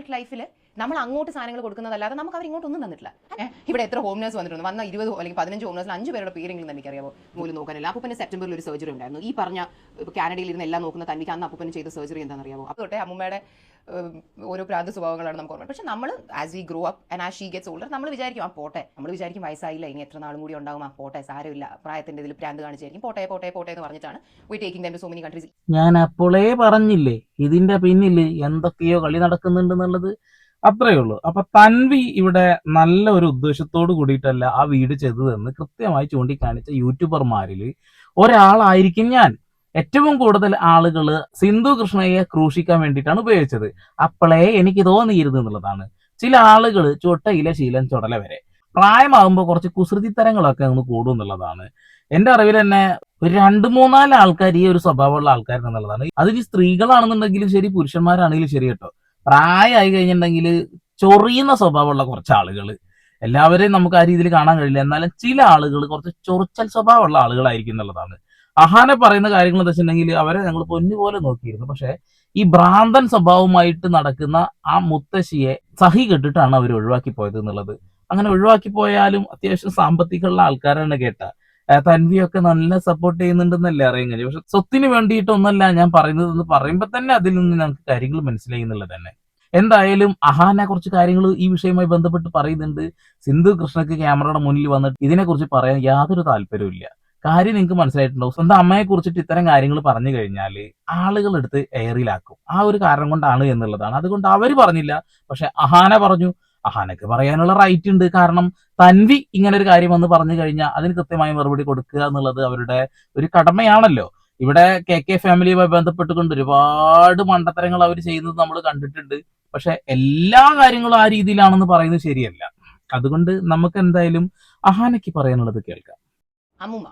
Adult ലൈഫിൽ നമ്മൾ അങ്ങോട്ട് സാധനങ്ങൾ കൊടുക്കുന്നതല്ലാതെ നമുക്ക് അവർ ഇങ്ങോട്ടൊന്നും തന്നിട്ടില്ല. ഇവിടെ എത്ര ഹോം നേഴ്സ് വന്നിട്ടുണ്ട്, വന്ന 20 അല്ലെങ്കിൽ 15 ഹോം നേഴ്സിൽ 5 പേരുടെ പേരെങ്കിലും എനിക്കറിയാമോ മൂലം നോക്കാനില്ല. അപ്പൂപ്പന് സെപ്റ്റംബറിൽ ഒരു സർജറി ഉണ്ടായിരുന്നു. ഈ പറഞ്ഞ കാനഡയിൽ ഇരുന്ന് എല്ലാം നോക്കുന്ന തനിക്ക് അന്ന് അപ്പൂപ്പന് ചെയ്ത സർജറി എന്താണെന്നറിയാമോ? അപ്പോൾ തൊട്ടേ അമ്മൂമ്മയുടെ ഓരോ പ്രാന്ത സ്വഭാവങ്ങളാണ് നമുക്ക് ഓർമ്മ. പക്ഷെ നമ്മൾ as we grow up and as she gets older നമ്മൾ വിചാരിക്കും പോട്ടെ, നമ്മൾ വിചാരിക്കും വയസ്സായില്ല ഇനി എത്ര നാളും കൂടി ഉണ്ടാവും, പോട്ടെ സാരമില്ല, പ്രായത്തിന്റെ ഇതിൽ പ്രാന്ത് കാണിച്ചായിരിക്കും, പോട്ടെ പോട്ടെ പോട്ടെ എന്ന് പറഞ്ഞിട്ടാണ് we taking them to so many countries. ഞാൻ അപ്പോളേ പറഞ്ഞില്ലേ ഇതിന്റെ പിന്നിൽ എന്തൊക്കെയോ കളി നടക്കുന്നുണ്ട് എന്നുള്ളത്. അത്രയേ ഉള്ളൂ. അപ്പൊ തൻവി ഇവിടെ നല്ല ഒരു ഉദ്ദേശത്തോട് കൂടിയിട്ടല്ല ആ വീട് ചെയ്തതെന്ന് കൃത്യമായി ചൂണ്ടിക്കാണിച്ച യൂട്യൂബർമാരിൽ ഒരാളായിരിക്കും ഞാൻ. ഏറ്റവും കൂടുതൽ ആളുകൾ സിന്ധു കൃഷ്ണയെ ക്രൂശിക്കാൻ വേണ്ടിയിട്ടാണ് ഉപയോഗിച്ചത്. അപ്പോളേ എനിക്ക് തോന്നിയിരുന്നു എന്നുള്ളതാണ്. ചില ആളുകൾ ചൊട്ടയിലെ ശീലം ചുടല വരെ പ്രായമാകുമ്പോൾ കുറച്ച് കുസൃതിത്തരങ്ങളൊക്കെ ഒന്ന് കൂടും എന്നുള്ളതാണ്. എന്റെ അറിവിൽ തന്നെ ഒരു 2-3 ആൾക്കാർ ഈ ഒരു സ്വഭാവമുള്ള ആൾക്കാർ എന്നുള്ളതാണ്. അതിന് സ്ത്രീകളാണെന്നുണ്ടെങ്കിലും ശരി, പുരുഷന്മാരാണെങ്കിലും ശരി കേട്ടോ. പ്രായമായി കഴിഞ്ഞിട്ടുണ്ടെങ്കിൽ ചൊറിയുന്ന സ്വഭാവമുള്ള കുറച്ച് ആളുകൾ, എല്ലാവരെയും നമുക്ക് ആ രീതിയിൽ കാണാൻ കഴിയില്ല, എന്നാലും ചില ആളുകൾ കുറച്ച് ചൊറിച്ചൽ സ്വഭാവമുള്ള ആളുകളായിരിക്കും എന്നുള്ളതാണ്. അഹാനെ പറയുന്ന കാര്യങ്ങൾ എന്താ വെച്ചിട്ടുണ്ടെങ്കിൽ അവരെ ഞങ്ങൾ പൊന്നുപോലെ നോക്കിയിരുന്നു. പക്ഷെ ഈ ഭ്രാന്തൻ സ്വഭാവമായിട്ട് നടക്കുന്ന ആ മുത്തശ്ശിയെ സഹി കെട്ടിട്ടാണ് അവർ ഒഴിവാക്കി പോയത് എന്നുള്ളത്. അങ്ങനെ ഒഴിവാക്കി പോയാലും അത്യാവശ്യം സാമ്പത്തികമുള്ള ആൾക്കാരാണ് കേട്ട. തൻവിയൊക്കെ നല്ല സപ്പോർട്ട് ചെയ്യുന്നുണ്ടെന്നല്ലേ അറിയാൻ കഴിയും. പക്ഷെ സ്വത്തിന് വേണ്ടിയിട്ടൊന്നല്ല ഞാൻ പറയുന്നത് എന്ന് പറയുമ്പോൾ തന്നെ അതിൽ നിന്ന് നമുക്ക് കാര്യങ്ങൾ മനസ്സിലായി തന്നെ. എന്തായാലും അഹാനെ കുറച്ച് കാര്യങ്ങൾ ഈ വിഷയവുമായി ബന്ധപ്പെട്ട് പറയുന്നുണ്ട്. സിന്ധു കൃഷ്ണക്ക് ക്യാമറയുടെ മുന്നിൽ വന്നിട്ട് ഇതിനെക്കുറിച്ച് പറയാൻ യാതൊരു താല്പര്യവും ഇല്ല. കാര്യം നിങ്ങൾക്ക് മനസ്സിലായിട്ടുണ്ടാവും. സ്വന്തം അമ്മയെ കുറിച്ചിട്ട് ഇത്തരം കാര്യങ്ങൾ പറഞ്ഞു കഴിഞ്ഞാൽ ആളുകളെടുത്ത് എയറിലാക്കും. ആ ഒരു കാരണം കൊണ്ടാണ് എന്നുള്ളതാണ്. അതുകൊണ്ട് അവര് പറഞ്ഞില്ല, പക്ഷെ അഹാന പറഞ്ഞു. അഹാനക്ക് പറയാനുള്ള റൈറ്റ് ഉണ്ട്. കാരണം തൻവി ഇങ്ങനെ ഒരു കാര്യം വന്ന് പറഞ്ഞു കഴിഞ്ഞാൽ അതിന് കൃത്യമായ മറുപടി കൊടുക്കുക എന്നുള്ളത് അവരുടെ ഒരു കടമയാണല്ലോ. ഇവിടെ കെ ഫാമിലിയുമായി ബന്ധപ്പെട്ടുകൊണ്ട് ഒരുപാട് മണ്ടത്തരങ്ങൾ അവർ ചെയ്യുന്നത് നമ്മൾ കണ്ടിട്ടുണ്ട്. പക്ഷെ എല്ലാ കാര്യങ്ങളും ആ രീതിയിലാണെന്ന് പറയുന്നത് ശരിയല്ല. അതുകൊണ്ട് നമുക്ക് എന്തായാലും അഹാനയ്ക്ക് പറയാനുള്ളത് കേൾക്കാം. അമ്മൂമ്മ,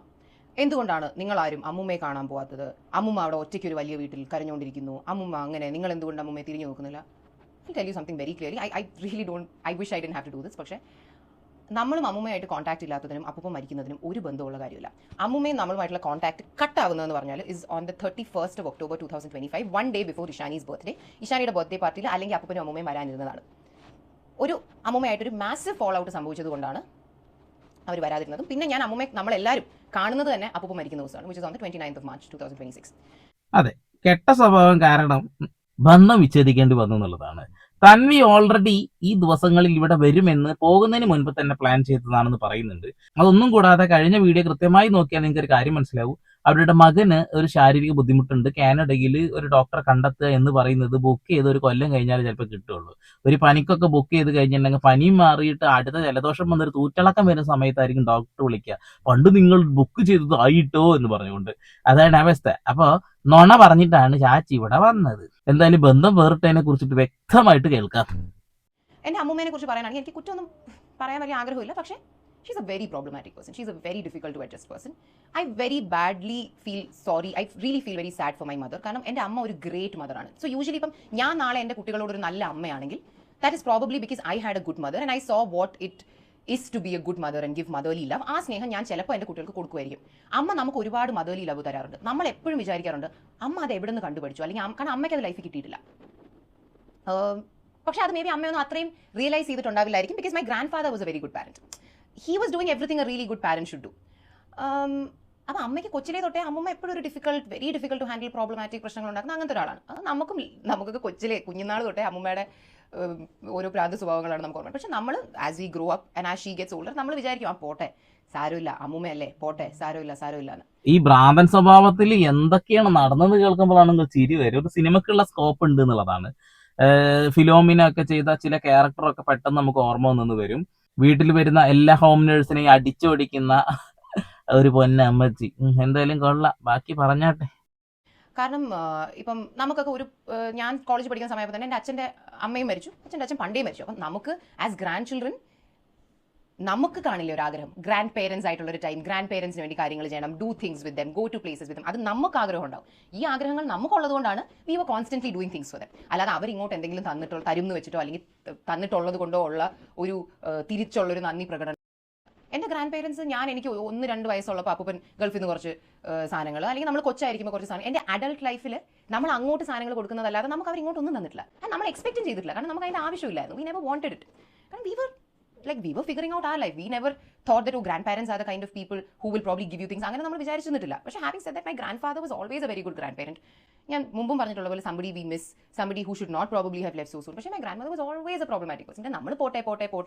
എന്തുകൊണ്ടാണ് നിങ്ങൾ ആരും അമ്മൂമ്മയെ കാണാൻ പോകാത്തത്? അമ്മൂമ്മ അവിടെ ഒറ്റയ്ക്ക് ഒരു വലിയ വീട്ടിൽ കരഞ്ഞുകൊണ്ടിരിക്കുന്നു. അമ്മൂമ്മ അങ്ങനെ, നിങ്ങൾ എന്തുകൊണ്ട് അമ്മൂമ്മയെ തിരിഞ്ഞു നോക്കുന്നില്ല? I'll tell you something very clearly. I really don't, I wish I didn't have to do this. പക്ഷേ നമ്മളും അമ്മൂമ്മയായിട്ട് കോൺടാക്ട് ഇല്ലാത്തതിനും അപ്പൂപ്പൻ മരിക്കുന്നതിനും ഒരു ബന്ധമുള്ള കാര്യമില്ല. അമ്മൂമ്മയും നമ്മളുമായിട്ടുള്ള കോൺടാക്ട് കട്ടാവുന്നതെന്ന് പറഞ്ഞാൽ is on the 31st of October 2025, 1 day before Ishani's birthday. ഇഷാനിയുടെ ബർത്ത്ഡേ പാർട്ടിയിൽ അല്ലെങ്കിൽ അപ്പൂപ്പനും അമ്മൂമ്മയും വരാനിരുന്നതാണ്. ഒരു അമ്മൂമ്മയായിട്ടൊരു മാസീവ് ഫോൾ ഔട്ട് സംഭവിച്ചത് കൊണ്ടാണ് അവർ വരാതിരുന്നതും. പിന്നെ ഞാൻ അമ്മൂമ്മയെ നമ്മളെല്ലാവരും കാണുന്നത് തന്നെ അപ്പൂപ്പൻ മരിക്കുന്ന ദിവസമാണ്, which is on the 29th of March 2026. അതെ, കെട്ട സ്വഭാവം കാരണം ബന്ധം വിച്ഛേദിക്കേണ്ടി വന്നു എന്നുള്ളതാണ്. തൻവി ഓൾറെഡി ഈ ദിവസങ്ങളിൽ ഇവിടെ വരുമെന്ന് പോകുന്നതിന് മുൻപ് തന്നെ പ്ലാൻ ചെയ്തതാണെന്ന് പറയുന്നുണ്ട്. അതൊന്നും കൂടാതെ കഴിഞ്ഞ വീഡിയോ കൃത്യമായി നോക്കിയാൽ നിങ്ങൾക്ക് ഒരു കാര്യം മനസ്സിലാവും. അവരുടെ മകന് ഒരു ശാരീരിക ബുദ്ധിമുട്ടുണ്ട്. കാനഡയിൽ ഒരു ഡോക്ടറെ കണ്ടെത്തുക എന്ന് പറയുന്നത് ബുക്ക് ചെയ്ത് ഒരു കൊല്ലം കഴിഞ്ഞാൽ ചിലപ്പോൾ കിട്ടുള്ളൂ. ഒരു പനിക്കൊക്കെ ബുക്ക് ചെയ്ത് കഴിഞ്ഞിട്ടുണ്ടെങ്കിൽ പനിയും മാറിയിട്ട് അടുത്ത ജലദോഷം വന്നൊരു തൂറ്റിളക്കം വരുന്ന സമയത്തായിരിക്കും ഡോക്ടർ വിളിക്കുക, പണ്ട് നിങ്ങൾ ബുക്ക് ചെയ്തത് ആയിട്ടോ എന്ന് പറഞ്ഞുകൊണ്ട്. അതാണ് അവസ്ഥ. അപ്പൊ നുണ പറഞ്ഞിട്ടാണ് ചാച്ചി ഇവിടെ വന്നത്. എന്തായാലും ബന്ധം വേറിട്ടതിനെ കുറിച്ചിട്ട് വ്യക്തമായിട്ട് കേൾക്കാം. എൻ്റെ അമ്മൂമ്മേനെ കുറിച്ച് പറയാനാണെങ്കിൽ എനിക്ക് കുറ്റമൊന്നും പറയാൻ വലിയ ആഗ്രഹമില്ല. പക്ഷേ she's a very problematic person. She's a very difficult to adjust person. I very badly feel sorry. I really feel very sad for my mother. കാരണം എൻ്റെ അമ്മ ഒരു ഗ്രേറ്റ് മദറാണ്. സോ യൂഷ്വലി ഇപ്പം ഞാൻ നാളെ എൻ്റെ കുട്ടികളോട് ഒരു നല്ല അമ്മയാണെങ്കിൽ that is probably because I had a good mother and I saw what it is to be a good mother and give motherly love. ആ സ്നേഹം ഞാൻ ചിലപ്പോൾ എൻ്റെ കുട്ടികൾക്ക് കൊടുക്കുമായിരിക്കും. അമ്മ നമുക്ക് ഒരുപാട് മദർലി ലവ് തരാറുണ്ട്. നമ്മൾ എപ്പോഴും വിചാരിക്കാറുണ്ട് അമ്മ അത് എവിടെ നിന്ന് കണ്ടുപിടിച്ചു, അല്ലെങ്കിൽ കാരണം അമ്മയ്ക്ക് അത് ലൈഫിൽ കിട്ടിയിട്ടില്ല. പക്ഷേ അത് മേ ബി അമ്മയൊന്നും അത്രയും റിയലൈസ് ചെയ്തിട്ടുണ്ടാവില്ലായിരിക്കും. Because my grandfather was a very good parent. He was doing everything a really good parent should do. അപ്പോൾ അമ്മയ്ക്ക് കൊച്ചിലേ തൊട്ടേ അമ്മമ്മ എപ്പോഴും ഒരു very difficult to handle problematic പ്രശ്നങ്ങൾ ഉണ്ടാക്കുന്ന അങ്ങനത്തെ ഒരാളാണ്. അത് നമുക്കൊക്കെ കൊച്ചിലെ കുഞ്ഞുനാൾ തൊട്ടേ അമ്മമ്മയുടെ ഓരോ പ്രാന്ത സ്വഭാവങ്ങളാണ് നമുക്ക് ഓർമ്മ. പക്ഷെ നമ്മൾ as we grow up and as she gets older നമ്മൾ വിചാരിക്കും പോട്ടെ സാരമില്ല, അമ്മൂമ്മയല്ലേ, പോട്ടെ സാരമില്ല എന്ന്. ഈ ഭ്രാന്തൻ സ്വഭാവത്തിൽ എന്തൊക്കെയാണ് നടന്നത് കേൾക്കുമ്പോഴാണ് ചിരി വരും. ഒരു സിനിമക്കുള്ള സ്കോപ്പ് ഉണ്ട് എന്നുള്ളതാണ്. ഫിലോമിന ഒക്കെ ചെയ്ത ചില ക്യാരക്ടറൊക്കെ പെട്ടെന്ന് നമുക്ക് ഓർമ്മ വന്നു വരും. വീട്ടിൽ വരുന്ന എല്ലാ ഹോം നേഴ്സിനെയും അടിച്ചോടിക്കുന്ന ഒരു പൊന്നമ്മച്ചി. എന്തായാലും കൊള്ളാം, ബാക്കി പറഞ്ഞാട്ടെ. കാരണം ഇപ്പം നമുക്കൊക്കെ ഞാൻ കോളേജ് പഠിക്കുന്ന സമയത്ത് തന്നെ എൻ്റെ അച്ഛൻ്റെ അമ്മയും മരിച്ചു, അച്ഛൻ പണ്ടേ മരിച്ചു. അപ്പം നമുക്ക് ആസ് ഗ്രാൻഡ് ചിൽഡ്രൻ നമുക്ക് കാണില്ല ഒരു ആഗ്രഹം, ഗ്രാൻഡ് പേരൻസ് ആയിട്ടുള്ള ഒരു ടൈം, ഗ്രാൻഡ് പേരൻസിന് വേണ്ടി കാര്യങ്ങൾ ചെയ്യണം, do things with them, go to places with them. അത് നമുക്ക് ആഗ്രഹം ഉണ്ടാവും. ഈ ആഗ്രഹങ്ങൾ നമുക്കുള്ളത് കൊണ്ടാണ് we were constantly doing things for them. അല്ലാതെ അവർ ഇങ്ങോട്ട് എന്തെങ്കിലും തരുമെന്ന് വെച്ചിട്ടോ അല്ലെങ്കിൽ തന്നിട്ടുള്ളത് കൊണ്ടോ ഉള്ള ഒരു തിരിച്ചുള്ളൊരു നന്ദി പ്രകടനം. എൻ്റെ ഗ്രാൻഡ് പേരൻസ് എനിക്ക് 1-2 വയസ്സുള്ളപ്പോൾ അപ്പൂപ്പൻ ഗൾഫിൽ നിന്ന് കുറച്ച് സാധനങ്ങൾ, അല്ലെങ്കിൽ നമ്മൾ കൊച്ചായിരിക്കുമ്പോൾ കുറച്ച് സാധനം എൻ്റെ അഡൾട്ട് ലൈഫിൽ നമ്മൾ അങ്ങോട്ട് സാധനങ്ങൾ കൊടുക്കുന്നതല്ലാതെ നമുക്ക് അവർ ഇങ്ങോട്ടൊന്നും തന്നിട്ടില്ല. നമ്മൾ എക്സ്പെക്റ്റും ചെയ്തിട്ടില്ല, കാരണം നമുക്ക് അതിന്റെ ആവശ്യമില്ലായിരുന്നു. We never wanted it. കാരണം we were figuring out our life. We never thought that grandparents are the kind of people who will probably give you things. അങ്ങനെ നമ്മൾ വിചാരിച്ചിട്ടില്ല. പക്ഷേ having said that, my grandfather was always a very good grandparent. ഞാൻ മുമ്പും പറഞ്ഞിട്ടുള്ള പോലെ somebody we miss, somebody who should not probably have left so soon. പക്ഷേ my grandmother was always a problematic person. നമ്മൾ പോട്ടെ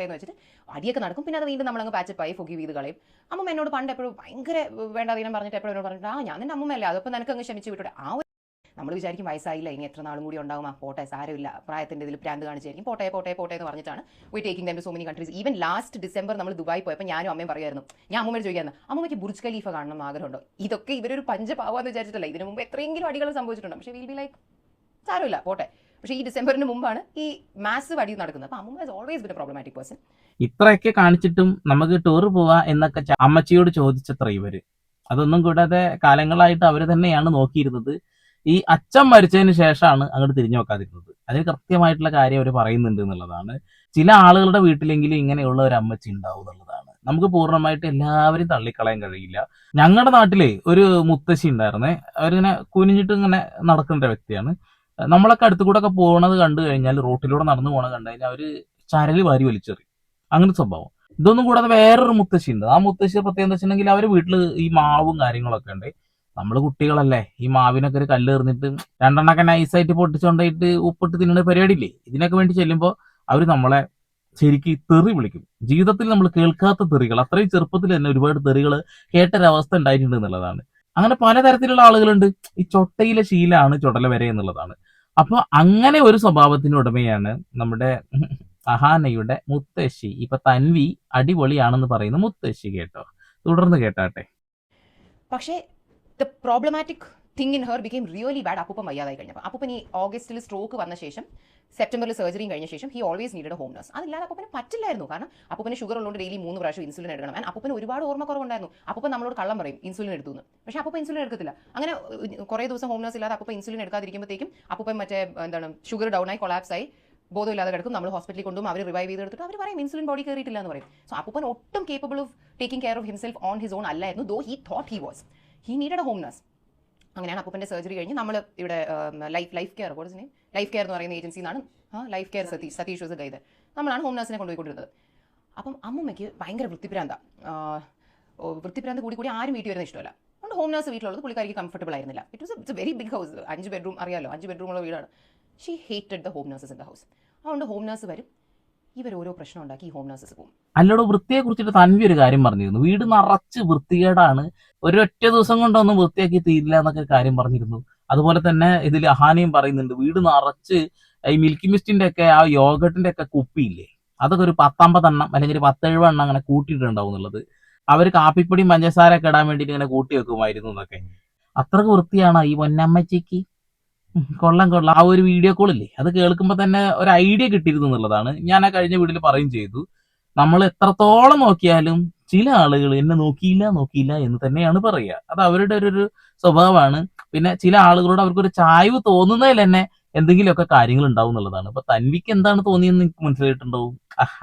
എന്ന് വെച്ചിട്ട് അടിയൊക്കെ നടക്കും, പിന്നെ അത് വീണ്ടും നമ്മളങ്ങ് പാച്ചപ്പ് ആയി forgive ചെയ്ത് കളയും. അമ്മ എന്നോട് പണ്ട് എപ്പോഴും ഭയങ്കര വേണ്ടാതീനം പറഞ്ഞിട്ട് എപ്പോഴും എന്നോട് പറഞ്ഞിട്ട് ഞാൻ നിന്റെ അമ്മയല്ലേ, അതപ്പോൾ നിനക്ക് അങ്ങ് ക്ഷമിച്ച് വിട്ടോടെ. ആ നമ്മൾ വിചാരിക്കും വയസ്സായില്ല, ഇനി എത്ര നാളും കൂടി ഉണ്ടാവും, പോട്ടെ സാരമില്ല, പ്രായത്തിൻ്റെ ഇതിൽ പ്രാന്ത് കാണിച്ചായിരിക്കും, പോട്ടെ എന്ന് പറഞ്ഞിട്ടാണ് we taking them to so many countries. Even last December നമ്മൾ ദുബായി പോയപ്പോൾ ഞാനും അമ്മയും പറയുമായിരുന്നു, ഞാൻ അമ്മയോട് ചോദിക്കായിരുന്നു, അമ്മയ്ക്ക് ബുർജ് ഖലീഫ കാണണം എന്ന് ആഗ്രഹമുണ്ടോ? ഇതൊക്കെ ഇവരൊരു പഞ്ചപാവാന്ന് വിചാരിച്ചിട്ടല്ല, ഇതിനു മുമ്പ് എത്രയെങ്കിലും അടികൾ സംഭവിച്ചിട്ടുണ്ട്. പക്ഷേ വിൽ ബി ലൈക്ക് സാരമില്ല പോട്ടെ. പക്ഷേ ഈ ഡിസംബറിന് മുമ്പാണ് ഈ മാസീവ് അടി നടക്കുന്നത്. അപ്പോൾ അമ്മ has always been A problematic person. ഇത്രയൊക്കെ കാണിച്ചിട്ടും നമുക്ക് ടൂർ പോവാ എന്നൊക്കെ അമ്മച്ചിയോട് ചോദിച്ചത്ര ഇവര്. അതൊന്നും കൂടാതെ കാലങ്ങളായിട്ട് അവര് തന്നെയാണ് നോക്കിയിരുന്നത്. ഈ അച്ഛൻ മരിച്ചതിന് ശേഷമാണ് അങ്ങോട്ട് തിരിഞ്ഞു നോക്കാതിരുന്നത്. അതിന് കൃത്യമായിട്ടുള്ള കാര്യം അവർ പറയുന്നുണ്ട് എന്നുള്ളതാണ്. ചില ആളുകളുടെ വീട്ടിലെങ്കിലും ഇങ്ങനെയുള്ള ഒരു അമ്മച്ചി ഉണ്ടാവും എന്നുള്ളതാണ്. നമുക്ക് പൂർണ്ണമായിട്ട് എല്ലാവരും തള്ളിക്കളയാൻ കഴിയില്ല. ഞങ്ങളുടെ നാട്ടിലെ ഒരു മുത്തശ്ശി ഉണ്ടായിരുന്നേ, അവരിങ്ങനെ കുനിഞ്ഞിട്ട് ഇങ്ങനെ നടക്കേണ്ട വ്യക്തിയാണ്. നമ്മളൊക്കെ അടുത്തു കൂടെ ഒക്കെ പോകണത് കണ്ടു കഴിഞ്ഞാൽ, റോട്ടിലൂടെ നടന്നു പോകണത് കണ്ടു കഴിഞ്ഞാൽ അവര് ചരല് വാരി വലിച്ചെറിയും. അങ്ങനത്തെ സ്വഭാവം. ഇതൊന്നും കൂടാതെ വേറൊരു മുത്തശ്ശി ഉണ്ട്. ആ മുത്തശ്ശി പ്രത്യേകം എന്താ വെച്ചിട്ടുണ്ടെങ്കിൽ അവര് വീട്ടില് ഈ മാവും കാര്യങ്ങളൊക്കെ ഉണ്ട്. നമ്മള് കുട്ടികളല്ലേ, ഈ മാവിനൊക്കെ ഒരു കല്ല് എറിഞ്ഞിട്ട് രണ്ടെണ്ണൊക്കെ നൈസായിട്ട് പൊട്ടിച്ചുകൊണ്ടായിട്ട് ഉപ്പിട്ട് തിന്നുന്ന പരിപാടിയില്ലേ, ഇതിനൊക്കെ വേണ്ടി ചെല്ലുമ്പോൾ അവര് നമ്മളെ ശരിക്ക് തെറി വിളിക്കും. ജീവിതത്തിൽ നമ്മൾ കേൾക്കാത്ത തെറികൾ, അത്രയും ചെറുപ്പത്തിൽ തന്നെ ഒരുപാട് തെറികൾ കേട്ടൊരവസ്ഥ ഉണ്ടായിട്ടുണ്ട് എന്നുള്ളതാണ്. അങ്ങനെ പലതരത്തിലുള്ള ആളുകളുണ്ട്. ഈ ചൊട്ടയിലെ ശീലാണ് ചുടല വരെ എന്നുള്ളതാണ്. അപ്പൊ അങ്ങനെ ഒരു സ്വഭാവത്തിന് ഉടമയാണ് നമ്മുടെ അഹാനയുടെ മുത്തശ്ശി. ഇപ്പൊ തൻവി അടിപൊളിയാണെന്ന് പറയുന്ന മുത്തശ്ശി. കേട്ടോ, തുടർന്ന് കേട്ടാട്ടെ. പക്ഷേ the problematic thing in her became really bad. അപ്പൂപ്പൻ വയ്യാതായി കഴിഞ്ഞപ്പോൾ, അപ്പൂപ്പൻ ഈ ഓഗസ്റ്റിൽ സ്ട്രോക്ക് വന്ന ശേഷം സെപ്റ്റംബറിൽ സർജറിയും കഴിഞ്ഞ ശേഷം he always needed home nurse. അതില്ലാതെ അപ്പൂപ്പന് പറ്റില്ലായിരുന്നു. കാരണം അപ്പൂപ്പന് ഷുഗർ ഉള്ളതുകൊണ്ട് ഡെയിലി 3 പ്രാവശ്യം ഇൻസുലിൻ എടുക്കണം. ആൻഡ് അപ്പൂപ്പന് ഒരുപാട് ഓർമ്മക്കുറവുണ്ടായിരുന്നു. അപ്പൂപ്പൻ നമ്മളോട് കള്ളം പറയും ഇൻസുലിൻ എടുത്തു എന്ന്. പക്ഷേ അപ്പൂപ്പൻ ഇൻസുലിൻ എടുക്കത്തില്ല. അങ്ങനെ കുറേ ദിവസം ഹോം നഴ്സ് ഇല്ലാതെ അപ്പൂപ്പൻ ഇൻസുലിൻ എടുക്കാതിരിക്കുമ്പോഴത്തേക്കും അപ്പൂപ്പൻ ഷുഗർ ഡൗൺ ആയി കൊളാപ്സ് ആയി ബോധമില്ലാതെ കിടക്കും. നമ്മൾ ഹോസ്പിറ്റലിൽ കൊണ്ടുപോകും, അവർ റിവൈവ് ചെയ്തെടുത്തിട്ട് അവർ പറയും ഇൻസുലിൻ ബോഡി കയറിയിട്ടില്ല എന്ന് പറയും. സോ അപ്പൂപ്പൻ ഒട്ടും capable of taking care of himself on his own അല്ലായിരുന്നു. Though he thought he was. He needed a home nurse. അങ്ങനെയാണ് അപ്പൂപ്പൻ്റെ സർജറി കഴിഞ്ഞ് നമ്മൾ ഇവിടെ ലൈഫ് കെയർ എന്ന് പറയുന്ന ഏജൻസിയിൽ നിന്നാണ് Life Care Satish was guide. നമ്മളാണ് ഹോം നഴ്സിനെ കൊണ്ടുപോയിക്കൊണ്ടിരുന്നത്. അപ്പം അമ്മൂമ്മയ്ക്ക് ഭയങ്കര വൃത്തിപ്രാന്ത് കൂടി ആരും വീട്ടിൽ വരുന്ന ഇഷ്ടമല്ല. അതുകൊണ്ട് ഹോം നഴ്സ് വീട്ടിലുള്ളത് പുള്ളിക്കാരിക്ക് കംഫർട്ടബിൾ ആയിരുന്നില്ല. It's very big house, 5 bedroom അറിയാലോ, 5 ബെഡ്റൂമുള്ള വീടാണ്. She hated the home nurses in the house. അതുകൊണ്ട് ഹോം നഴ്സ് വരും, ഇവർ ഓരോ പ്രശ്നം ഉണ്ടാക്കി ഹോം നഴ്സസ് പോകും. അല്ലോട് വൃത്തിയെ കുറിച്ചിട്ട് തൻവി ഒരു കാര്യം പറഞ്ഞിരുന്നു. വീട് നിറച്ച് വൃത്തികേടാണ്, ഒരൊറ്റ ദിവസം കൊണ്ടൊന്നും വൃത്തിയാക്കി തീരില്ല എന്നൊക്കെ കാര്യം പറഞ്ഞിരുന്നു. അതുപോലെ തന്നെ ഇതിൽ അഹാനയും പറയുന്നുണ്ട്, വീട് നിറച്ച് ഈ മിൽക്കി മിസ്റ്റിന്റെ ഒക്കെ ആ യോഗട്ടിന്റെ ഒക്കെ കുപ്പിയില്ലേ, അതൊക്കെ ഒരു 10-50 എണ്ണം അല്ലെങ്കിൽ 10-70 എണ്ണം അങ്ങനെ കൂട്ടിയിട്ടുണ്ടാവും എന്നുള്ളത്. അവർ കാപ്പിപ്പൊടിയും പഞ്ചസാര ഒക്കെ ഇടാൻ വേണ്ടിയിട്ട് ഇങ്ങനെ കൂട്ടി വെക്കുമായിരുന്നു എന്നൊക്കെ. അത്രക്ക് വൃത്തിയാണ് ഈ പൊന്നമ്മച്ചിക്ക്. കൊള്ളാം. ആ ഒരു വീഡിയോ കോളില്ലേ, അത് കേൾക്കുമ്പോൾ തന്നെ ഒരു ഐഡിയ കിട്ടിയിരുന്നു എന്നുള്ളതാണ്. ഞാൻ ആ കഴിഞ്ഞ വീഡിയോയിൽ പറയും ചെയ്തു, നമ്മൾ എത്രത്തോളം നോക്കിയാലും ചില ആളുകൾ എന്നെ നോക്കിയില്ല എന്ന് തന്നെയാണ് പറയുക. അത് അവരുടെ ഒരു സ്വഭാവമാണ്. പിന്നെ ചില ആളുകളോട് അവർക്കൊരു ചായ്വ് തോന്നുന്നതിൽ തന്നെ എന്തെങ്കിലുമൊക്കെ കാര്യങ്ങൾ ഉണ്ടാവും എന്നുള്ളതാണ്. അപ്പൊ തൻവിക്ക് എന്താണ് തോന്നിയെന്ന് നിങ്ങൾക്ക് മനസ്സിലായിട്ടുണ്ടാവും.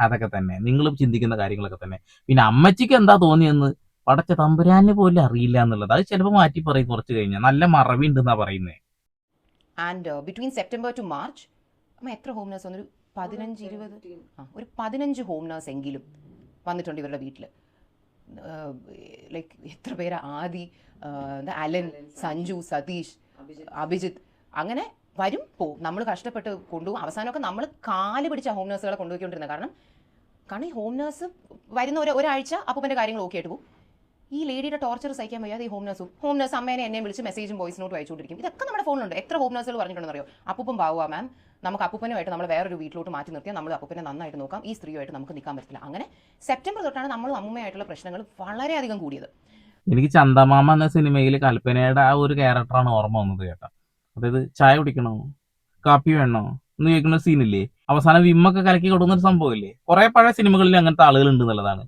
അതൊക്കെ തന്നെ നിങ്ങൾ ചിന്തിക്കുന്ന കാര്യങ്ങളൊക്കെ തന്നെ. പിന്നെ അമ്മച്ചിക്ക് എന്താ തോന്നിയെന്ന് പടച്ച തമ്പുരാന് പോലും അറിയില്ല എന്നുള്ളത്. അത് ചിലപ്പോൾ മാറ്റി പറയും കുറച്ച് കഴിഞ്ഞാൽ. നല്ല മറവി ഉണ്ടെന്നാ പറയുന്നത്. And between September to March എത്ര ഹോം നഴ്സ് വന്നൊരു 15-20 ഒരു 15 ഹോം നഴ്സ് എങ്കിലും വന്നിട്ടുണ്ട് ഇവരുടെ വീട്ടിൽ. ലൈക്ക് എത്ര പേരാ, ആദി, അലൻ, സഞ്ജു, സതീഷ്, അഭിജിത്ത്, അങ്ങനെ വരും പോവും. നമ്മൾ കഷ്ടപ്പെട്ട് കൊണ്ടുപോകും. അവസാനമൊക്കെ നമ്മൾ കാല് പിടിച്ച ഹോം നഴ്സുകളെ കൊണ്ടുപോയിക്കൊണ്ടിരുന്നത്. കാരണം ഈ ഹോം നഴ്സ് വരുന്ന ഒരാഴ്ച അപ്പൂപ്പൻ്റെ കാര്യങ്ങൾ ഓക്കെ ആയിട്ട് പോകും. ഈ ലേഡിയുടെ ടോർച്ചർ സഹിക്കാൻ വയ്യാതെ ഈ ഹോം നഴ്സ് അമ്മേനെ എന്നെ വിളിച്ച് മെസ്സേജും വോയിസ് നോട്ടും അയച്ചുകൊണ്ടിരിക്കും. ഇതൊക്കെ നമ്മുടെ ഫോണിലുണ്ട്. എത്ര ഹോം നഴ്സുകൾ പറഞ്ഞിട്ടുണ്ടെന്ന് അറിയോ, അപ്പൂപ്പൻ പാവുക മാം, നമുക്ക് അപ്പൂപ്പനുമായിട്ട് നമ്മൾ വേറൊരു വീട്ടിലോട്ട് മാറ്റി നിർത്തിയാൽ നമ്മൾ അപ്പൂപ്പനെ നന്നായിട്ട് നോക്കാം, ഈ സ്ത്രീയുമായിട്ട് നമുക്ക് നിൽക്കാൻ പറ്റില്ല. അങ്ങനെ സെപ്റ്റംബർ തൊട്ടാണ് നമ്മൾ അമ്മൂമ്മയായിട്ടുള്ള പ്രശ്നങ്ങൾ വളരെയധികം കൂടിയത്. എനിക്ക് ചന്ദമാമ എന്ന സിനിമയിൽ കൽപ്പനയുടെ ആ ഒരു ക്യാരക്ടറാണ് ഓർമ്മ വന്നത് കേട്ടോ. അതായത് ചായ കുടിക്കണോ, കാപ്പി വേണോ എന്ന് ചോദിക്കുന്ന സീനില്ലേ, അവസാനം വിമ്മൊക്കെ കലക്കി കൊടുക്കുന്ന ഒരു സംഭവമില്ലേ. കുറെ പഴയ സിനിമകളിൽ അങ്ങനത്തെ ആളുകൾ ഉണ്ട് എന്നുള്ളതാണ്.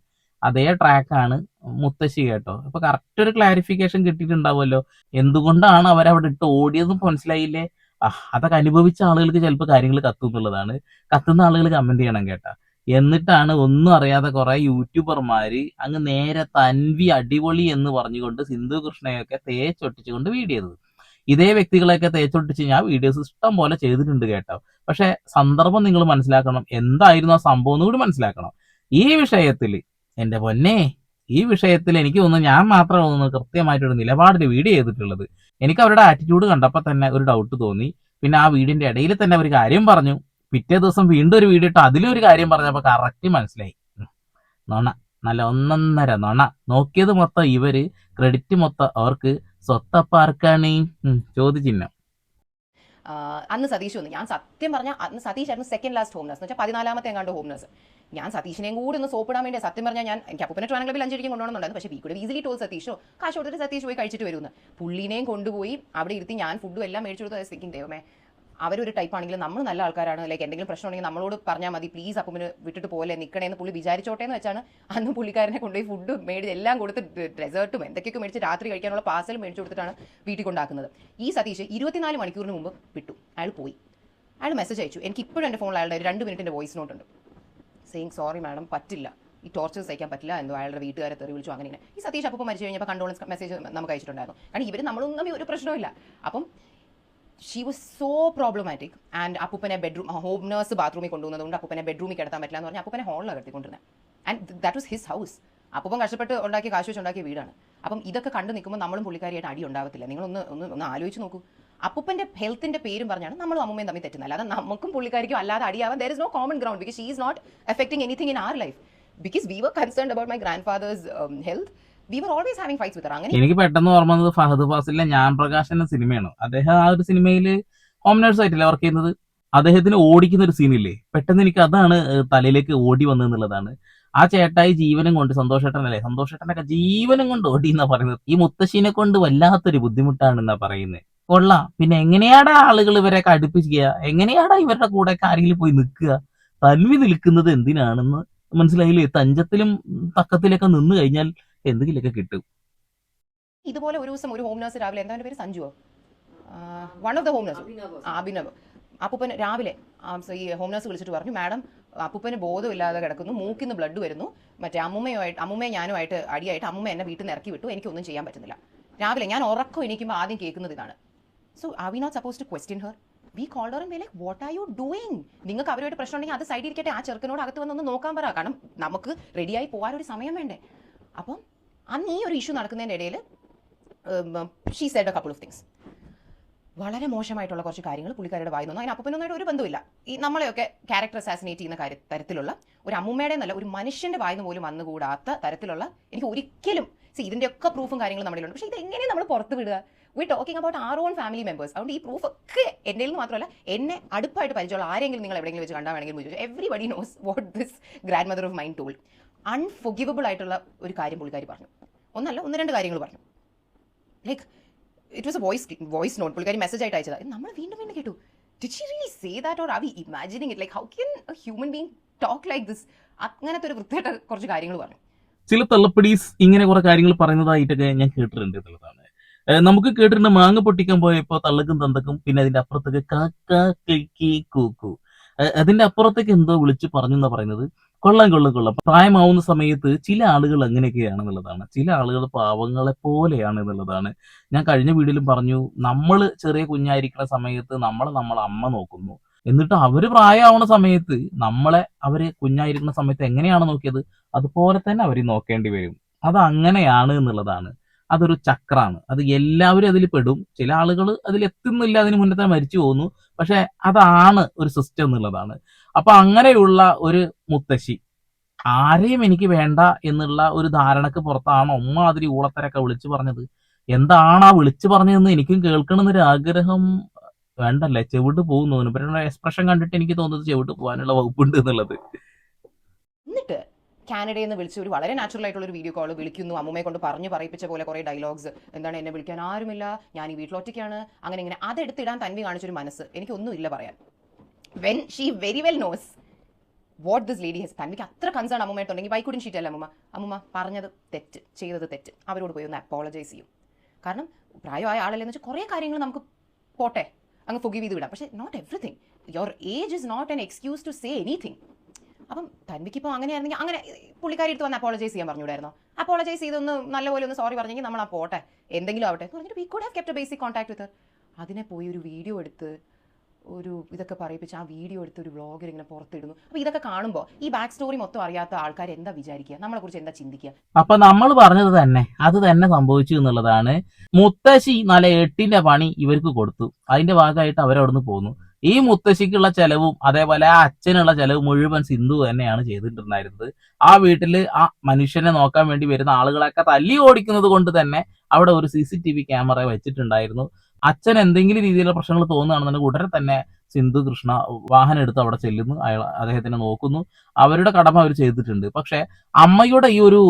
അതേ ട്രാക്കാണ് മുത്തശ്ശി കേട്ടോ. അപ്പൊ കറക്റ്റ് ഒരു ക്ലാരിഫിക്കേഷൻ കിട്ടിയിട്ടുണ്ടാവുമല്ലോ, എന്തുകൊണ്ടാണ് അവരവിടെ ഇട്ട് ഓടിയതും മനസ്സിലായില്ലേ. അതൊക്കെ അനുഭവിച്ച ആളുകൾക്ക് ചിലപ്പോൾ കാര്യങ്ങൾ കത്തും എന്നുള്ളതാണ്. കത്തുന്ന ആളുകൾ കമന്റ് ചെയ്യണം കേട്ടാ. എന്നിട്ടാണ് ഒന്നും അറിയാതെ കുറെ യൂട്യൂബർമാര് അങ്ങ് നേരെ തൻവി അടിപൊളി എന്ന് പറഞ്ഞുകൊണ്ട് സിന്ധു കൃഷ്ണയൊക്കെ തേച്ചൊട്ടിച്ചുകൊണ്ട് വീഡിയോ ചെയ്തത്. ഇതേ വ്യക്തികളെയൊക്കെ തേച്ചൊട്ടിച്ച് ഞാൻ വീഡിയോസ് ഇഷ്ടം പോലെ ചെയ്തിട്ടുണ്ട് കേട്ടോ. പക്ഷെ സന്ദർഭം നിങ്ങൾ മനസ്സിലാക്കണം, എന്തായിരുന്നു ആ സംഭവം എന്ന് കൂടി മനസ്സിലാക്കണം. ഈ വിഷയത്തിൽ എന്റെ പൊന്നെ, ഈ വിഷയത്തിൽ എനിക്ക് തോന്നുന്നു ഞാൻ മാത്രമേ തോന്നുന്നു കൃത്യമായിട്ടൊരു നിലപാടിൽ വീഡിയോ ചെയ്തിട്ടുള്ളത്. എനിക്ക് അവരുടെ ആറ്റിറ്റ്യൂഡ് കണ്ടപ്പോൾ തന്നെ ഒരു ഡൗട്ട് തോന്നി. പിന്നെ ആ വീടിന്റെ ഇടയിൽ തന്നെ ഒരു കാര്യം പറഞ്ഞു, പിറ്റേ ദിവസം വീണ്ടും ഒരു വീഡിയോ ഇട്ട് അതിലൊരു കാര്യം പറഞ്ഞപ്പോൾ കറക്റ്റ് മനസ്സിലായി. നോണ, നല്ല ഒന്നൊന്നര നോണ. നോക്കിയത് മൊത്തം ഇവര്, ക്രെഡിറ്റ് മൊത്തം അവർക്ക്. സ്വത്തപ്പാർക്കാണ് ചോദ്യചിഹ്നം. അന്ന് സതീഷ് വന്നു. ഞാൻ സത്യം പറഞ്ഞാൽ അന്ന് സതീഷ് ആയിരുന്നു സെക്കൻഡ് ലാസ്റ്റ് ഹോം നഴ്സ് എന്ന് വെച്ചാൽ 14ാമത്തെ എങ്ങാണ്ട് ഹോം നഴ്സ്. ഞാൻ സതീഷിനെയും കൂടി ഒന്ന് സോപ്പിടാൻ വേണ്ടി സത്യം പറഞ്ഞാൽ എനിക്ക് അപ്പൂപ്പനെ ട്രാൻ ക്ലബിൽ 5 മണിക്ക് കൊണ്ടുപോകണമെന്നുണ്ടായിരുന്നു. പക്ഷേ വീക്കൂടെ ഈസിലി ടോൾ സതീഷോ കാശ് കൊടുത്തിട്ട് സതീഷ് പോയി കഴിച്ചിട്ട് വരുന്നു. പുള്ളിനെയും കൊണ്ടുപോയി അവിടെ ഇരുത്തി ഞാൻ ഫുഡും എല്ലാം മേടിച്ചു കൊടുത്ത് സ്പീക്കിംഗ് ദൈവമേ, അവരൊരു ടൈപ്പ് ആണെങ്കിലും നമ്മൾ നല്ല ആൾക്കാരാണ്. ലൈക്ക് എന്തെങ്കിലും പ്രശ്നം ഉണ്ടെങ്കിൽ നമ്മളോട് പറഞ്ഞാൽ മതി, പ്ലീസ് അപ്പൂപ്പിന് വിട്ടിട്ട് പോലെ നിൽക്കണേന്ന് പുള്ളി വിചാരിച്ചോട്ടെ എന്ന് വെച്ചാണ് അന്ന് പുള്ളിക്കാരനെ കൊണ്ടുപോയി ഫുഡ് മേടിച്ച് എല്ലാം കൊടുത്ത് ഡെസേർട്ടും എന്തൊക്കെയൊക്കെ മേടിച്ച് രാത്രി കഴിക്കാനുള്ള പാർസൽ മേടിച്ചു കൊടുത്തിട്ടാണ് വീട്ടിൽ കൊണ്ടാക്കുന്നത്. ഈ സതീഷ് 24 മണിക്കൂറിന് മുമ്പ് വിട്ടു. അയാൾ പോയി. അയാൾ മെസ്സേജ് അയച്ചു. എനിക്ക് ഇപ്പോഴും എൻ്റെ ഫോണിൽ അയാളുടെ 2 മിനിറ്റിൻ്റെ വോയിസ് നോട്ട് ഉണ്ട്. സെയിങ് സോറി മാഡം, പറ്റില്ല, ഈ ടോർച്ചർ സഹിക്കാൻ പറ്റില്ല, എന്തോ അയാളുടെ വീട്ടുകാരെ തെറി വിളിച്ചു അങ്ങനെ. ഈ സതീഷ് അപ്പം മരിച്ചു കഴിഞ്ഞപ്പോൾ കണ്ടോളൻസ് മെസ്സേജ് നമുക്ക് അയച്ചിട്ടുണ്ടായിരുന്നു. കാരണം ഇവർ നമ്മളൊന്നും തമ്മിൽ ഒരു പ്രശ്നമില്ല. അപ്പം she was so problematic. And അപ്പൂപ്പനെ ബെഡ്റൂം ഹോം നഴ്സ് ബാത്റൂമിൽ കൊണ്ടുവന്നതുകൊണ്ട് അപ്പൂപ്പനെ ബെഡ്റൂമിൽ കിടത്താൻ പറ്റില്ല എന്ന് പറഞ്ഞാൽ അപ്പൂപ്പനെ ഹോളിലാണ് കിടത്തിക്കൊണ്ടിരുന്നത്. And that was his house. അപ്പൂപ്പൻ കഷ്ടപ്പെട്ട് ഉണ്ടാക്കിയ കാശ് വെച്ച് ഉണ്ടാക്കിയ വീടാണ്. അപ്പം ഇതൊക്കെ കണ്ടു നിൽക്കുമ്പോൾ നമ്മളും പുള്ളിക്കാരിയായിട്ട് അടി ഉണ്ടാവത്തില്ല. നിങ്ങളൊന്ന് ആലോചിച്ച് നോക്കൂ. അപ്പൂപ്പൻ്റെ ഹെൽത്തിൻ്റെ പേരും പറഞ്ഞാണ് നമ്മളും അമ്മയും തമ്മിൽ തെറ്റുന്നത്. അല്ലാതെ നമുക്കും പുള്ളിക്കാരിക്കും അല്ലാതെ അടിയാവാൻ there is no common ground because she is not affecting anything in our life. Because we were concerned about my grandfather's health. We were always having fights with her. അങ്ങനെ എനിക്ക് പെട്ടെന്ന് ഓർമ്മ വന്നത് ഫഹദ് ഫാസിലിലെ ഞാൻ പ്രകാശ് എന്ന സിനിമയാണ്. അദ്ദേഹം ആ ഒരു സിനിമയിൽ ഹോം നഴ്സ് ആയിട്ടല്ലേ വർക്ക് ചെയ്യുന്നത്. അദ്ദേഹത്തിന് ഓടിക്കുന്ന ഒരു സീനില്ലേ, പെട്ടെന്ന് എനിക്ക് അതാണ് തലയിലേക്ക് ഓടി വന്നതെന്നുള്ളതാണ്. ആ ചേട്ടായി ജീവനും കൊണ്ട്, സന്തോഷേട്ടനല്ലേ, സന്തോഷേട്ടനൊക്കെ ജീവനും കൊണ്ട് ഓടി എന്നാ പറയുന്നത്. ഈ മുത്തശ്ശീനെ കൊണ്ട് വല്ലാത്തൊരു ബുദ്ധിമുട്ടാണെന്നാ പറയുന്നത്. കൊള്ളാം. പിന്നെ എങ്ങനെയാടാ ആളുകൾ ഇവരെയൊക്കെ അടുപ്പിക്കുക, എങ്ങനെയാടാ ഇവരുടെ കൂടെ ആരെങ്കിലും പോയി നിൽക്കുക? തൻവി നിൽക്കുന്നത് എന്തിനാണെന്ന് മനസ്സിലായില്ലേ? തഞ്ചത്തിലും തക്കത്തിലൊക്കെ നിന്ന് കഴിഞ്ഞാൽ എന്തെങ്കിലുമൊക്കെ കിട്ടും. ഇതുപോലെ ഒരു ദിവസം ഒരു ഹോം നഴ്സ് രാവിലെ, എന്താ പേര്, സഞ്ജുവോ, one of the home nurse, Abhinav, അപ്പൂപ്പന് രാവിലെ ഈ ഹോം നഴ്സ് വിളിച്ചിട്ട് പറഞ്ഞു, മാഡം അപ്പൂപ്പന് ബോധമില്ലാതെ കിടക്കുന്നു, മൂക്കിന്ന് ബ്ലഡ് വരുന്നു, മറ്റേ അമ്മൂമ്മയും ഞാനുമായിട്ട് അടിയായിട്ട് അമ്മൂമ്മ എന്നെ വീട്ടിൽ നിന്ന് ഇറക്കി വിട്ടു, എനിക്കൊന്നും ചെയ്യാൻ പറ്റുന്നില്ല. രാവിലെ ഞാൻ ഉറക്കം എണീക്കുമ്പോൾ ആദ്യം കേൾക്കുന്നത് ഇതാണ്. So are we not suppose to question her? We called her and we like, what are you doing? നിങ്ങൾക്ക് അവരുമായിട്ട് പ്രശ്നം ഉണ്ടെങ്കിൽ അത് സൈഡിൽ ഇരിക്കട്ടെ, ആ ചെറുക്കനോട് അകത്ത് വന്നൊന്ന് നോക്കാൻ പറ. കാരണം നമുക്ക് റെഡിയായി പോകാനൊരു സമയം വേണ്ടേ. അപ്പം അന്ന് ഈ ഒരു ഇഷ്യൂ നടക്കുന്നതിൻ്റെ ഇടയിൽ she said A couple of things. വളരെ മോശമായിട്ടുള്ള കുറച്ച് കാര്യങ്ങൾ പുള്ളിക്കാരുടെ വായി നിന്നു. അതിന് അപ്പൂപ്പനൊന്നായിട്ട് ഒരു ബന്ധമില്ല. ഈ നമ്മളെയൊക്കെ ക്യാരക്ടർ അസാസിനേറ്റ് ചെയ്യുന്ന തരത്തിലുള്ള ഒരു അമ്മൂമ്മയുടെ എന്നല്ല, ഒരു മനുഷ്യന്റെ വായിന്ന് പോലും വന്നുകൂടാത്ത തരത്തിലുള്ള, എനിക്ക് ഒരിക്കലും ഇതിൻ്റെയൊക്കെ പ്രൂഫും കാര്യങ്ങളും നമ്മുടെ ഉണ്ട്. പക്ഷേ ഇതെങ്ങനെ നമ്മൾ പുറത്ത് വിടുക? V talking about R on family members. അതുകൊണ്ട് ഈ പ്രൂഫ് ഒക്കെ എൻ്റെ നിന്ന് മാത്രമല്ല, എന്നെ അടുപ്പായിട്ട് പരിചയമുള്ള ആരെങ്കിലും നിങ്ങൾ എവിടെയെങ്കിലും വെച്ച് കണ്ടാൽ വേണമെങ്കിൽ ചോദിച്ചു. Everybody knows what this grandmother of mind told. Unforgivable ആയിട്ടുള്ള ഒരു കാര്യം പുള്ളിക്കാരി പറഞ്ഞു. ഒന്നല്ല, 1-2 കാര്യങ്ങൾ പറഞ്ഞു. Like it was a voice note പുള്ളിക്കാരി മെസ്സേജ് ആയിട്ട് അയച്ചത്. നമ്മൾ വീണ്ടും കേട്ടു. Did she really say that or are we imagining it? Like how can a human being talk like this? അങ്ങനത്തെ ഒരു വൃത്തിയായിട്ട് കുറച്ച് കാര്യങ്ങൾ പറഞ്ഞു. ചില തള്ളപ്പടീസ് ഇങ്ങനെ കുറെ കാര്യങ്ങൾ പറയുന്നതായിട്ടൊക്കെ ഞാൻ കേട്ടിട്ടുണ്ട് എന്നുള്ളതാണ്. നമുക്ക് കേട്ടിട്ടുണ്ട്, മാങ്ങ പൊട്ടിക്കാൻ പോയപ്പോ തള്ളക്കും തന്തക്കും, പിന്നെ അതിന്റെ അപ്പുറത്തേക്ക് കാക്ക കിക്കി കൂക്കു, അതിന്റെ അപ്പുറത്തേക്ക് എന്തോ വിളിച്ചു പറഞ്ഞു എന്നാ പറയുന്നത്. കൊള്ളാം. പ്രായമാവുന്ന സമയത്ത് ചില ആളുകൾ അങ്ങനെയൊക്കെയാണെന്നുള്ളതാണ്. ചില ആളുകൾ പാവങ്ങളെ പോലെയാണ് എന്നുള്ളതാണ്. ഞാൻ കഴിഞ്ഞ വീഡിയോയിലും പറഞ്ഞു, നമ്മൾ ചെറിയ കുഞ്ഞായിരിക്കുന്ന സമയത്ത് നമ്മളെ അമ്മ നോക്കുന്നു. എന്നിട്ട് അവര് പ്രായമാവുന്ന സമയത്ത് അവര് കുഞ്ഞായിരിക്കുന്ന സമയത്ത് എങ്ങനെയാണ് നോക്കിയത്, അതുപോലെ തന്നെ അവർ നോക്കേണ്ടി വരും. അത് അങ്ങനെയാണ് എന്നുള്ളതാണ്. അതൊരു ചക്രാണ്. അത് എല്ലാവരും അതിൽ പെടും. ചില ആളുകൾ അതിൽ എത്തുന്നില്ല, അതിന് മുന്നേ തന്നെ മരിച്ചു പോകുന്നു. പക്ഷെ അതാണ് ഒരു സിസ്റ്റം എന്നുള്ളതാണ്. അപ്പൊ അങ്ങനെയുള്ള ഒരു മുത്തശ്ശി, ആരെയും എനിക്ക് വേണ്ട എന്നുള്ള ഒരു ധാരണക്ക് പുറത്താണ് ഒമ്മാതിരി ഊളത്തരൊക്കെ വിളിച്ചു പറഞ്ഞത്. എന്താണ് ആ വിളിച്ചു പറഞ്ഞതെന്ന് എനിക്കും കേൾക്കണമെന്നൊരു ആഗ്രഹം വേണ്ടല്ലേ. ചെവിട്ട് പോകുന്നു. ഇവരുടെ എക്സ്പ്രഷൻ കണ്ടിട്ട് എനിക്ക് തോന്നുന്നത് ചെവിട്ട് പോകാനുള്ള വകുപ്പുണ്ട് എന്നുള്ളത്. എന്നിട്ട് കാനഡയിൽ നിന്ന് വിളിച്ച് ഒരു വളരെ നാച്ചുറൽ ആയിട്ടുള്ള ഒരു വീഡിയോ കോൾ വിളിക്കുന്നു. അമ്മൂമ്മയെ കൊണ്ട് പറഞ്ഞു പറയിപ്പിച്ച പോലെ കുറേ ഡയലോഗ്സ്. എന്താണ്, എന്നെ വിളിക്കാൻ ആരുമില്ല, ഞാൻ ഈ വീട്ടിൽ ഒറ്റയ്ക്കാണ്, അങ്ങനെ ഇങ്ങനെ. അതെടുത്തിടാൻ തൻവി കാണിച്ചൊരു മനസ്സ് എനിക്കൊന്നുമില്ല പറയാൻ. When she very well knows what this lady has. തൻവിക്ക് അത്ര കൺസേൺ അമ്മൂമ്മയായിട്ടുണ്ടെങ്കിൽ വൈ കുഡ്ന്റ് ഷീ ടെൽ അമ്മൂമ്മ പറഞ്ഞത് തെറ്റ്, ചെയ്തത് തെറ്റ്, അവരോട് പോയി ഒന്ന് അപ്പോളജൈസ് ചെയ്യും. കാരണം പ്രായമായ ആളല്ലെന്ന് വെച്ചാൽ കുറേ കാര്യങ്ങൾ നമുക്ക് പോട്ടെ അങ്ങ് ഫൊഗീവ് ചെയ്ത് വിടാം. പക്ഷേ not everything. Your age is not an excuse to say anything. അപ്പം തൻവിക്ക് ഇപ്പോൾ അങ്ങനെയായിരുന്നെങ്കിൽ അങ്ങനെ പുള്ളിക്കാരി എടുത്ത് വന്ന് അപ്പോളജൈസ് ചെയ്യാൻ പറഞ്ഞുകൂടായിരുന്നോ? അപ്പോളജൈസ് ചെയ്തൊന്ന് നല്ലപോലെ ഒന്ന് സോറി പറഞ്ഞെങ്കിൽ നമ്മൾ ആ പോട്ടെ, എന്തെങ്കിലും ആവട്ടെ എന്ന് പറഞ്ഞിട്ട് we could have kept A basic contact വിത്ത് ഹർ. അതിനെ പോയി ഒരു വീഡിയോ എടുത്ത് ഇതൊക്കെ പറയിപ്പിച്ച് ആ വീഡിയോ എടുത്ത് ഒരു വ്ളോഗർ ഇങ്ങനെ പുറത്തിടുന്നു. അപ്പോൾ ഇതൊക്കെ കാണുമ്പോൾ ഈ ബാക്ക് സ്റ്റോറി മൊത്തം അറിയാത്ത ആൾക്കാർ എന്താ വിചാരിക്കുക, നമ്മളെക്കുറിച്ച് എന്താ ചിന്തിക്കുക? അപ്പൊ നമ്മൾ പറഞ്ഞത് തന്നെ അത് തന്നെ സംഭവിച്ചു എന്നുള്ളതാണ്. മുത്തശ്ശി നല്ല 8ന്റെ പണി ഇവർക്ക് കൊടുത്തു. അതിന്റെ ഭാഗമായിട്ട് അവരവിടുന്ന് പോന്നു. ഈ മുത്തശ്ശിക്കുള്ള ചെലവും അതേപോലെ ആ അച്ഛനുള്ള ചെലവ് മുഴുവൻ സിന്ധു തന്നെയാണ് ചെയ്തിട്ടുണ്ടായിരുന്നത്. ആ വീട്ടില് ആ മനുഷ്യനെ നോക്കാൻ വേണ്ടി വരുന്ന ആളുകളൊക്കെ തല്ലി ഓടിക്കുന്നത് കൊണ്ട് തന്നെ അവിടെ ഒരു CCTV ക്യാമറ വെച്ചിട്ടുണ്ടായിരുന്നു. അച്ഛൻ എന്തെങ്കിലും രീതിയിലുള്ള പ്രശ്നങ്ങൾ തോന്നുകയാണെന്നുണ്ടെങ്കിൽ ഉടനെ തന്നെ സിന്ധു കൃഷ്ണ വാഹനം എടുത്ത് അവിടെ ചെല്ലുന്നു, അദ്ദേഹത്തിനെ നോക്കുന്നു. അവരുടെ കടമ അവർ ചെയ്തിട്ടുണ്ട്. പക്ഷെ അമ്മയുടെ ഈ ഒരു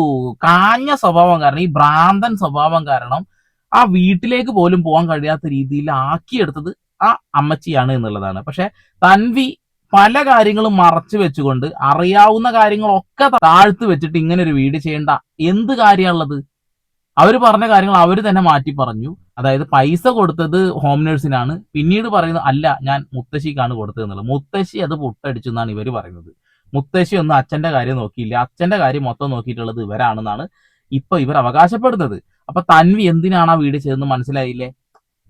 കാഞ്ഞ സ്വഭാവം കാരണം, ഈ ഭ്രാന്തൻ സ്വഭാവം കാരണം ആ വീട്ടിലേക്ക് പോലും പോകാൻ കഴിയാത്ത രീതിയിൽ ആക്കിയെടുത്തത് ആ അമ്മച്ചിയാണ് എന്നുള്ളതാണ്. പക്ഷെ തൻവി പല കാര്യങ്ങളും മറച്ചു വെച്ചുകൊണ്ട് അറിയാവുന്ന കാര്യങ്ങളൊക്കെ താഴ്ത്തു വെച്ചിട്ട് ഇങ്ങനെ ഒരു വീഡിയോ ചെയ്യേണ്ട എന്ത് കാര്യമുള്ളത്? അവർ പറഞ്ഞ കാര്യങ്ങൾ അവർ തന്നെ മാറ്റി പറഞ്ഞു. അതായത് പൈസ കൊടുത്തത് ഹോം നേഴ്സിനാണ്, പിന്നീട് പറയുന്നത് അല്ല ഞാൻ മുത്തശ്ശിക്കാണ് കൊടുത്തത് എന്നുള്ളത്. മുത്തശ്ശി അത് പൊട്ടടിച്ചു എന്നാണ് ഇവർ പറയുന്നത്. മുത്തശ്ശി ഒന്നും അച്ഛന്റെ കാര്യം നോക്കിയില്ല, അച്ഛന്റെ കാര്യം മൊത്തം നോക്കിയിട്ടുള്ളത് ഇവരാണെന്നാണ് ഇപ്പൊ ഇവർ അവകാശപ്പെടുന്നത്. അപ്പൊ തൻവി എന്തിനാണ് ആ വീഡിയോ ചെയ്തതെന്ന് മനസ്സിലായില്ലേ?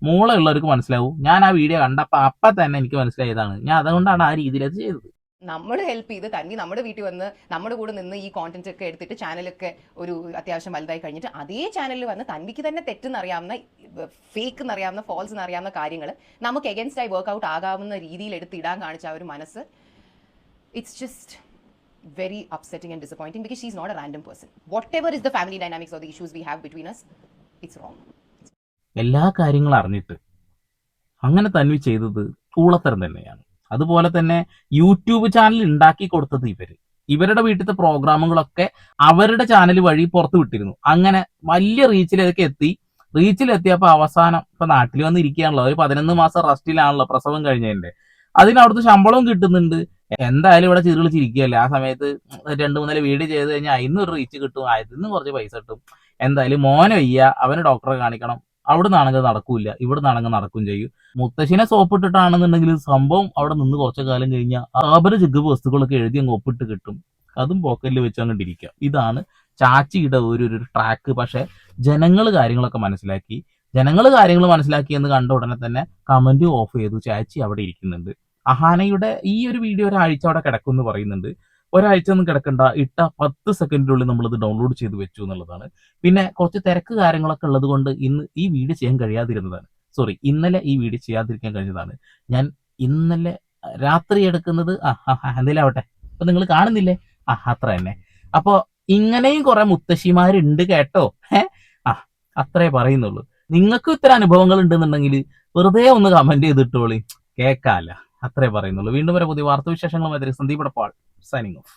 മൂളമുള്ളവർക്ക് മനസ്സിലാവും. ഞാൻ ആ വീഡിയോ കണ്ടപ്പോ അപ്പൊ തന്നെ എനിക്ക് മനസ്സിലായതാണ്. ഞാൻ അതുകൊണ്ടാണ് ആ രീതിയിൽ അത് ചെയ്തത്. നമ്മൾ ഹെൽപ്പ് ചെയ്ത് തന്നി നമ്മുടെ വീട്ടിൽ വന്ന് നമ്മുടെ കൂടെ നിന്ന് ഈ കോണ്ടന്റ് ഒക്കെ എടുത്തിട്ട് ചാനലൊക്കെ ഒരു അത്യാവശ്യം വലുതായി കഴിഞ്ഞിട്ട് അതേ ചാനലിൽ വന്ന് തന്നിക്ക് തന്നെ തെറ്റെന്നറിയാവുന്ന, ഫേക്ക് എന്നറിയാവുന്ന, ഫോൾസ് എന്നറിയാവുന്ന കാര്യങ്ങൾ നമുക്ക് എഗൻസ്റ്റ് ആയി വർക്ക്ഔട്ട് ആകാവുന്ന രീതിയിൽ എടുത്ത് ഇടാൻ കാണിച്ച ആ ഒരു മനസ്സ്, it's just very upsetting and disappointing because she's not a random person. Whatever is the family dynamics or the issues we have between us, it's wrong. എല്ലാ കാര്യങ്ങളും അറിഞ്ഞിട്ട് അങ്ങനെ തൻവി ചെയ്തത് കൂളത്തരം തന്നെയാണ്. അതുപോലെ തന്നെ യൂട്യൂബ് ചാനൽ ഉണ്ടാക്കി കൊടുത്തത് ഇവരുടെ വീട്ടിലത്തെ പ്രോഗ്രാമുകളൊക്കെ അവരുടെ ചാനൽ വഴി പുറത്തു വിട്ടിരുന്നു. അങ്ങനെ വലിയ റീച്ചിലേക്ക് എത്തി. റീച്ചിലെത്തിയപ്പോൾ അവസാനം ഇപ്പൊ നാട്ടിൽ വന്ന് ഇരിക്കുകയാണല്ലോ, ഒരു 11 മാസം റെസ്റ്റിലാണല്ലോ പ്രസവം കഴിഞ്ഞതിന്റെ. അതിന് അവിടുത്തെ ശമ്പളവും കിട്ടുന്നുണ്ട്. എന്തായാലും ഇവിടെ ചിരിക്കുകയല്ലേ. ആ സമയത്ത് 2-3 വീഡിയോ ചെയ്ത് കഴിഞ്ഞാൽ അതിനൊരു റീച്ച് കിട്ടും, അതിന് കുറച്ച് പൈസ കിട്ടും. എന്തായാലും മോനെ വയ്യ, അവന് ഡോക്ടറെ കാണിക്കണം, അവിടെ നിന്നാണെങ്കിൽ നടക്കൂല, ഇവിടെ നിന്നാണെങ്കിൽ നടക്കും ചെയ്യും. മുത്തശ്ശിനെ സോപ്പിട്ടിട്ടാണെന്നുണ്ടെങ്കിൽ സംഭവം അവിടെ നിന്ന് കുറച്ചു കാലം കഴിഞ്ഞാൽ ആപര ജഗ് വസ്തുക്കളൊക്കെ എഴുതി അങ്ങ് ഒപ്പിട്ട് കിട്ടും. അതും പോക്കറ്റിൽ വെച്ച് അങ്ങോട്ടിരിക്കാം. ഇതാണ് ചാച്ചിയുടെ ഒരു ട്രാക്ക്. പക്ഷെ ജനങ്ങൾ കാര്യങ്ങളൊക്കെ മനസ്സിലാക്കി. കാര്യങ്ങൾ മനസ്സിലാക്കി എന്ന് കണ്ട ഉടനെ തന്നെ കമന്റ് ഓഫ് ചെയ്തു. ചാച്ചി അവിടെ ഇരിക്കുന്നുണ്ട്. അഹാനയുടെ ഈ ഒരു വീഡിയോ ഒരാഴ്ച അവിടെ കിടക്കും എന്ന് പറയുന്നുണ്ട്. ഒരാഴ്ച ഒന്നും കിടക്കണ്ട, ഇട്ട 10 സെക്കൻഡിനുള്ളിൽ നമ്മളിത് ഡൗൺലോഡ് ചെയ്ത് വെച്ചു എന്നുള്ളതാണ്. പിന്നെ കുറച്ച് തിരക്ക് കാര്യങ്ങളൊക്കെ ഉള്ളത് കൊണ്ട് ഇന്ന് ഈ വീഡിയോ ചെയ്യാൻ കഴിയാതിരുന്നതാണ്. ഇന്നലെ ഈ വീഡിയോ ചെയ്യാതിരിക്കാൻ കഴിഞ്ഞതാണ്. ഞാൻ ഇന്നലെ രാത്രി എടുക്കുന്നത് എന്തെങ്കിലാവട്ടെ, അപ്പൊ നിങ്ങൾ കാണുന്നില്ലേ, അത്ര തന്നെ. അപ്പൊ ഇങ്ങനെയും കുറെ മുത്തശ്ശിമാരുണ്ട് കേട്ടോ. അത്രേ പറയുന്നുള്ളൂ. നിങ്ങൾക്ക് ഇത്തരം അനുഭവങ്ങൾ ഉണ്ടെന്നുണ്ടെങ്കിൽ വെറുതെ ഒന്ന് കമന്റ് ചെയ്തിട്ടോളി, കേൾക്കാല്ല. അത്രേ പറയുന്നുള്ളൂ. വീണ്ടും വരെ പുതിയ വാർത്താവിശേഷങ്ങളുമായി സന്ദീപ് എടപ്പാൾ സൈനിങ് ഓഫ്.